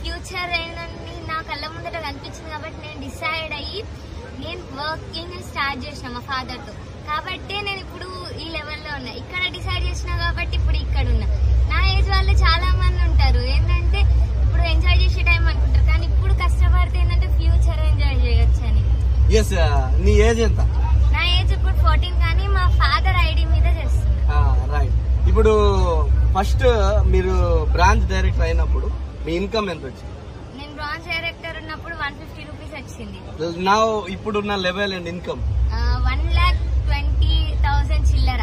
Future ఏంటని నా కళ్ళ ముందట కనిపించింది కాబట్టి నేను డిసైడ్ అయ్యి నేను వర్కింగ్ స్టార్ట్ చేసిన మా ఫాదర్ తో. కాబట్టి నేను ఇప్పుడు ఈ లెవెల్లో ఉన్నా. ఇక్కడ డిసైడ్ చేసిన కాబట్టి ఇప్పుడు ఇక్కడ ఉన్నా. నా ఏజ్ వాళ్ళు చాలా మంది ఉంటారు ఏంటంటే ఇప్పుడు ఎంజాయ్ చేసే టైం అనుకుంటారు, కానీ ఇప్పుడు కష్టపడితే ఏంటంటే ఫ్యూచర్ ఎంజాయ్ చేయొచ్చు అని. నీ ఏజ్ ఎంత? నా ఏజ్ ఇప్పుడు 14, కానీ మా ఫాదర్ ఐడి మీద చేస్తున్నా. రైట్. ఇప్పుడు ఫస్ట్ మీరు బ్రాంచ్ డైరెక్టర్ అయినప్పుడు మీ ఇన్కమ్ ఎంత వచ్చింది? నేను బ్రాంచ్ డైరెక్టర్ ఉన్నప్పుడు 150 రూపీస్ వచ్చింది. నా ఇప్పుడున్న లెవెల్ అండ్ ఇన్కమ్ 1,20,000 చిల్లర.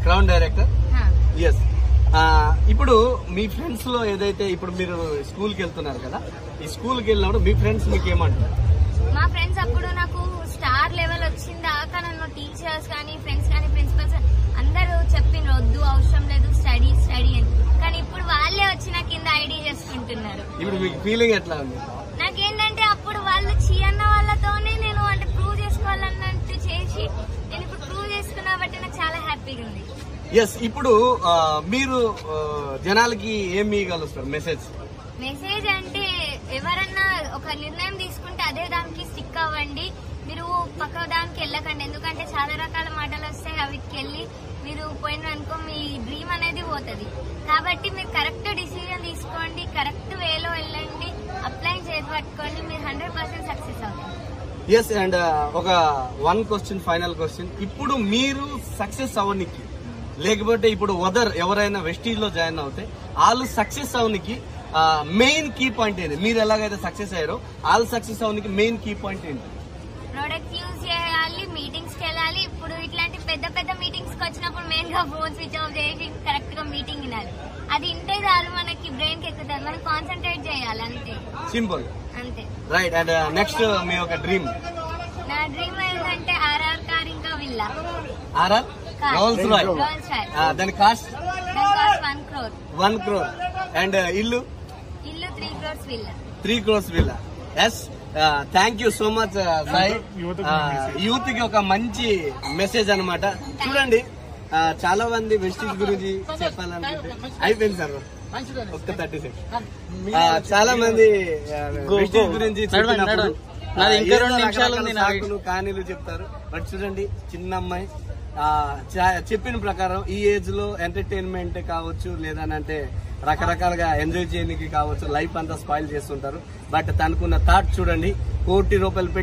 Crown director. ఎస్. ఇప్పుడు మీ ఫ్రెండ్స్ లో ఏదైతే ఇప్పుడు మీరు స్కూల్ కి వెళ్తున్నారు కదా, ఈ స్కూల్ కి వెళ్ళినప్పుడు మీ ఫ్రెండ్స్ మీకు ఏమంటారు? మా ఫ్రెండ్స్ అప్పుడు నాకు స్టార్ లెవెల్ వచ్చిందాకా నన్ను టీచర్స్ కానీ ఫ్రెండ్స్ కానీ ప్రిన్సిపల్స్ అందరూ చెప్పిన వద్దు అవసరం లేదు స్టడీ స్టడీ అని, కానీ ఇప్పుడు వాళ్ళే వచ్చి నాకు కింద ఐడి చేసుకుంటున్నారు. ఇప్పుడు మీకు ఫీలింగ్ ఎట్లా ఉంది? నాకేంటంటే అప్పుడు వాళ్ళు అన్న వాళ్ళతోనే నేను అంటే ప్రూవ్ చేసుకోవాలన్నట్టు చేసి నేను ఇప్పుడు ప్రూవ్ చేసుకున్నా బట్టి నాకు చాలా హ్యాపీగా ఉంది. ఎస్. ఇప్పుడు మీరు జనాలకి ఏం ఇవ్వగలుగుతారు మెసేజ్? మెసేజ్ అంటే ఎవరన్నా ఒక నిర్ణయం తీసుకుంటే అదే దానికి స్టిక్ అవ్వండి, మీరు పక్క దానికి వెళ్ళకండి. ఎందుకంటే చాలా రకాల మాటలు వస్తాయి, అవికి వెళ్ళి మీరు పోయిననుకో మీ డ్రీమ్ అనేది పోతుంది. కాబట్టి మీరు కరెక్ట్ డిసిజన్ తీసుకోండి, కరెక్ట్ వేలో వెళ్ళండి, అప్లై చేసి పట్టుకోండి, మీరు 100% సక్సెస్ అవుతారు. ఎస్. అండ్ ఒక వన్ క్వశ్చన్, ఫైనల్ క్వశ్చన్. ఇప్పుడు మీరు సక్సెస్ అవనికి లేకపోతే ఇప్పుడు ఎవరైనా వెస్టీజ్ లో జాయిన్ అవుతే వాళ్ళు సక్సెస్ అవనికి మెయిన్ కీ పాయింట్ ఏంటి? మీరు ఎలాగైతే సక్సెస్ అయ్యారో వాళ్ళు సక్సెస్ అవనికి మెయిన్ కీ పాయింట్ ఏంటి? ప్రొడక్ట్ యూజ్ చేయాలి, మీటింగ్స్ కి వెళ్ళాలి. ఇప్పుడు ఇట్లాంటి పెద్ద పెద్ద మీటింగ్స్ కి వచ్చినప్పుడు మెయిన్ గా ఫోన్ స్విచ్ ఆఫ్ చేసి కరెక్ట్ గా మీటింగ్ వినాలి. అది ఇంటే చాలు మనకి బ్రెయిన్ కి ఎక్కుతుంది, మనం కాన్సన్ట్రేట్ చేయాలి అంతే. సింపుల్. అంతే. రైట్. అండ్ నెక్స్ట్ మీ ఒక డ్రీమ్? నా డ్రీమ్ ఏంటంటే RR కార్ ఇంకా విల్లా. RR Rolls Royce. దాని కాస్ట్ 1 crore. 1 crore. అండ్ ఇల్లు 3 crores villa. 3 crores villa. Yes. Thank you so much Sai. Youth కి ఒక మంచి మెసేజ్ అన్నమాట. చూడండి, చాలా మంది వెస్టీజ్ గురించి చెప్పాలనుకుంటే అయిపోయింది సార్ ఒక్క 30 సెకండ్స్. చాలా మంది వెస్టీజ్ గురించి చెప్పినప్పుడు కానీలు చెప్తారు. బట్ చూడండి, చిన్న అమ్మాయి చెప్పిన ప్రకారం ఈ ఏజ్ లో ఎంటర్టైన్మెంట్ కావచ్చు, లేదనంటే రకరకాలుగా ఎంజాయ్ చేయడానికి కావచ్చు, లైఫ్ అంతా స్పాయిల్ చేస్తుంటారు. బట్ తనకున్న థాట్ చూడండి, ₹1 కోటి పెట్టి